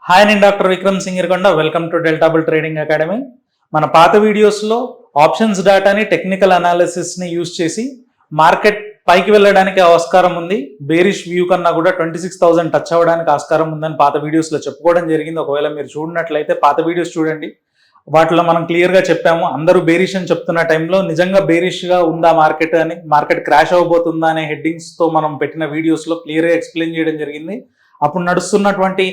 Hi, నేను doctor Vikram Singirkonda. Welcome to Delta Bull trading academy. మన పాత వీడియోస్లో ఆప్షన్స్ డేటాని, టెక్నికల్ అనాలిసిస్ని యూజ్ చేసి మార్కెట్ పైకి వెళ్ళడానికి ఆస్కారం ఉంది, బేరిష్ వ్యూ కన్నా కూడా 26,000 టచ్ అవ్వడానికి ఆస్కారం ఉందని పాత వీడియోస్లో చెప్పుకోవడం జరిగింది. ఒకవేళ మీరు చూడనట్లయితే పాత వీడియోస్ చూడండి, వాటిలో మనం క్లియర్గా చెప్పాము. అందరూ బేరిష్ అని చెప్తున్న టైంలో నిజంగా బేరిష్గా ఉందా మార్కెట్ అని, మార్కెట్ క్రాష్ అవ్వబోతుందా అనే హెడ్డింగ్స్తో మనం పెట్టిన వీడియోస్లో క్లియర్గా ఎక్స్ప్లెయిన్ చేయడం జరిగింది. అప్పుడు నడుస్తున్నటువంటి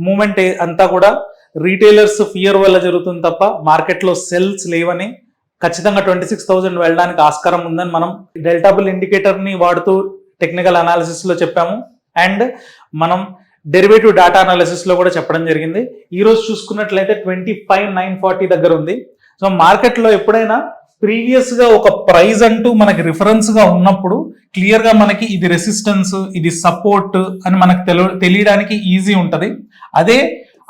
మూమెంట్ అంతా కూడా రీటైలర్స్ ఫియర్ వల్ల జరుగుతుంది తప్ప మార్కెట్లో సెల్స్ లేవని, ఖచ్చితంగా 26,000 వెళ్ళడానికి ఆస్కారం ఉందని మనం డెల్టా బుల్ ఇండికేటర్ని వాడుతూ టెక్నికల్ అనాలిసిస్లో చెప్పాము. అండ్ మనం డెరివేటివ్ డేటా అనాలిసిస్లో కూడా చెప్పడం జరిగింది. ఈరోజు చూసుకున్నట్లయితే 25,940 దగ్గర ఉంది. సో మార్కెట్లో ఎప్పుడైనా ప్రీవియస్గా ఒక ప్రైజ్ అంటూ మనకి రిఫరెన్స్గా ఉన్నప్పుడు క్లియర్గా మనకి ఇది రెసిస్టెన్స్, ఇది సపోర్ట్ అని మనకు తెలియడానికి ఈజీ ఉంటుంది. అదే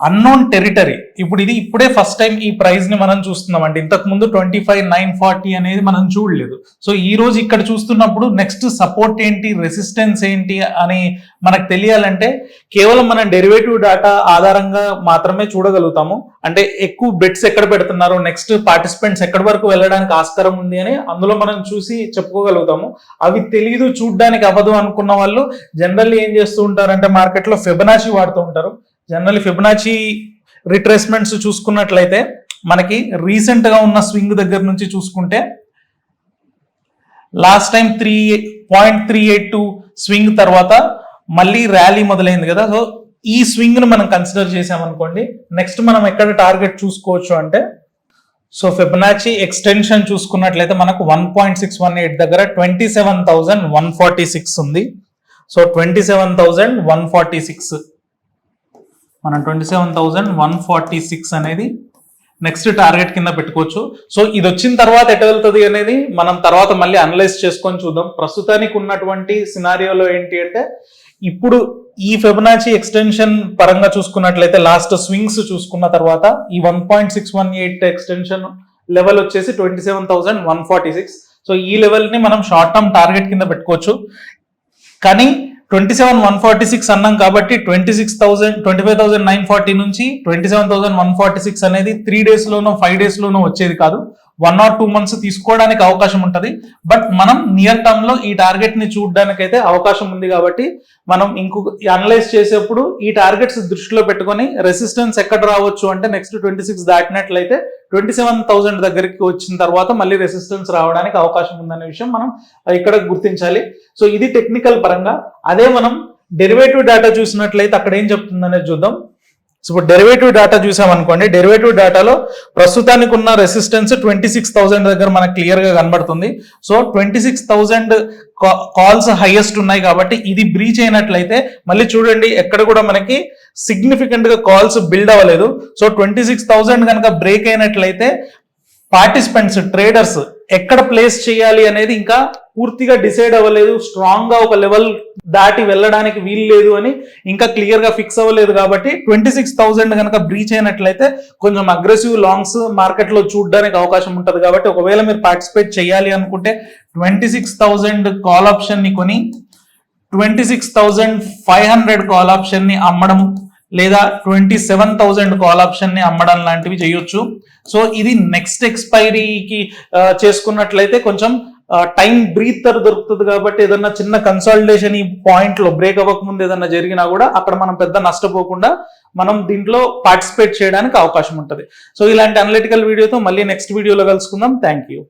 అన్నోన్ టెరిటరీ, ఇప్పుడే ఫస్ట్ టైం ఈ ప్రైజ్ ని మనం చూస్తున్నామండి. ఇంతకు ముందు 25,940 అనేది మనం చూడలేదు. సో ఈ రోజు ఇక్కడ చూస్తున్నప్పుడు నెక్స్ట్ సపోర్ట్ ఏంటి, రెసిస్టెన్స్ ఏంటి అని మనకు తెలియాలంటే కేవలం మనం డెరివేటివ్ డేటా ఆధారంగా మాత్రమే చూడగలుగుతాము. అంటే ఎక్కువ బెట్స్ ఎక్కడ పెడుతున్నారు, నెక్స్ట్ పార్టిసిపెంట్స్ ఎక్కడి వరకు వెళ్ళడానికి ఆస్కారం ఉంది అని అందులో మనం చూసి చెప్పుకోగలుగుతాము. అవి తెలియదు, చూడడానికి అవ్వదు అనుకున్న వాళ్ళు జనరల్లీ ఏం చేస్తూ ఉంటారంటే మార్కెట్లో ఫిబొనాచి వాడుతూ ఉంటారు. జనరల్లీ ఫిబొనాచి రిట్రేస్మెంట్స్ చూసుకున్నట్లయితే మనకి రీసెంట్గా ఉన్న స్వింగ్ దగ్గర నుంచి చూసుకుంటే లాస్ట్ టైం 3.382 స్వింగ్ తర్వాత మళ్ళీ ర్యాలీ మొదలైంది కదా. సో ఈ స్వింగ్ను మనం కన్సిడర్ చేసామనుకోండి, నెక్స్ట్ మనం ఎక్కడ టార్గెట్ చూసుకోవచ్చు అంటే, సో ఫిబొనాచి ఎక్స్టెన్షన్ చూసుకున్నట్లయితే మనకు 1.618 దగ్గర 27,146 ఉంది. సో 27,146 మనం 27,146 అనేది నెక్స్ట్ టార్గెట్ కింద పెట్టుకోవచ్చు. సో ఇది వచ్చిన తర్వాత ఎటు వెళ్తుంది అనేది మనం తర్వాత మళ్ళీ అనలైజ్ చేసుకొని చూద్దాం. ప్రస్తుతానికి ఉన్నటువంటి సినారియోలో ఏంటి అంటే, ఇప్పుడు ఈ ఫిబొనాచి ఎక్స్టెన్షన్ పరంగా చూసుకున్నట్లయితే లాస్ట్ స్వింగ్స్ చూసుకున్న తర్వాత ఈ 1.618 ఎక్స్టెన్షన్ లెవెల్ వచ్చేసి 27,146. సో ఈ లెవెల్ని మనం షార్ట్ టర్మ్ టార్గెట్ కింద పెట్టుకోవచ్చు. కానీ 27,146 అన్నాం కాబట్టి 25,940 నుంచి 27,146 అనేది 3 డేస్లోనో 5 డేస్లోనో వచ్చేది కాదు. 1 or 2 months తీసుకోవడానికి అవకాశం ఉంటుంది. బట్ మనం నియర్ టర్మ్ లో ఈ టార్గెట్ ని చూడడానికి అయితే అవకాశం ఉంది. కాబట్టి మనం ఇంకొక అనలైజ్ చేసేప్పుడు ఈ టార్గెట్స్ దృష్టిలో పెట్టుకొని రెసిస్టెన్స్ ఎక్కడ రావచ్చు అంటే నెక్స్ట్ 26 దాటినట్లయితే 27,000 దగ్గరికి వచ్చిన తర్వాత మళ్ళీ రెసిస్టెన్స్ రావడానికి అవకాశం ఉందనే విషయం మనం ఇక్కడ గుర్తించాలి. సో ఇది టెక్నికల్ పరంగా. అదే మనం డెరివేటివ్ డేటా చూసినట్లయితే అక్కడ ఏం చెప్తుందనేది చూద్దాం. సో ఇప్పుడు డెరివేటివ్ డేటా చూసామనుకోండి, డెరివేటివ్ డేటాలో ప్రస్తుతానికి ఉన్న రెసిస్టెన్స్ 26,000 దగ్గర మనకు క్లియర్ గా కనబడుతుంది. సో 26,000 కాల్స్ హైయెస్ట్ ఉన్నాయి కాబట్టి ఇది బ్రీచ్ అయినట్లయితే మళ్ళీ చూడండి ఎక్కడ కూడా మనకి సిగ్నిఫికెంట్ గా కాల్స్ బిల్డ్ అవ్వలేదు. సో 26,000 కనుక బ్రేక్ అయినట్లయితే పార్టిసిపెంట్స్, ట్రేడర్స్ ఎక్కడ ప్లేస్ చేయాలి అనేది ఇంకా పూర్తిగా డిసైడ్ అవ్వలేదు. స్ట్రాంగ్ గా ఒక లెవెల్ దాటి వెళ్ళడానికి వీలు లేదు అని ఇంకా క్లియర్ గా ఫిక్స్ అవ్వలేదు. కాబట్టి 26,000 కనుక బ్రీచ్ అయినట్లయితే కొంచెం అగ్రెసివ్ లాంగ్స్ మార్కెట్ లో చూడడానికి అవకాశం ఉంటుంది. కాబట్టి ఒకవేళ మీరు పార్టిసిపేట్ చేయాలి అనుకుంటే 26,000 కాల్ ఆప్షన్ ని కొని 26,500 కాల్ ఆప్షన్ ని అమ్మడం లేదా 27,000 కాల్ ఆప్షన్ ని అమ్మడం లాంటివి చేయొచ్చు. సో ఇది నెక్స్ట్ ఎక్స్పైరీకి చేసుకున్నట్లయితే కొంచెం టైం బ్రీతర్ దొరుకుతుంది. కాబట్టి ఏదన్నా చిన్న కన్సాలిడేషన్ ఈ పాయింట్ లో బ్రేక్ అవ్వకముందు ఏదన్నా జరిగినా కూడా అక్కడ మనం పెద్ద నష్టపోకుండా మనం దీంట్లో పార్టిసిపేట్ చేయడానికి అవకాశం ఉంటుంది. సో ఇలాంటి అనలిటికల్ వీడియోతో మళ్ళీ నెక్స్ట్ వీడియోలో కలుసుకుందాం. Thank you.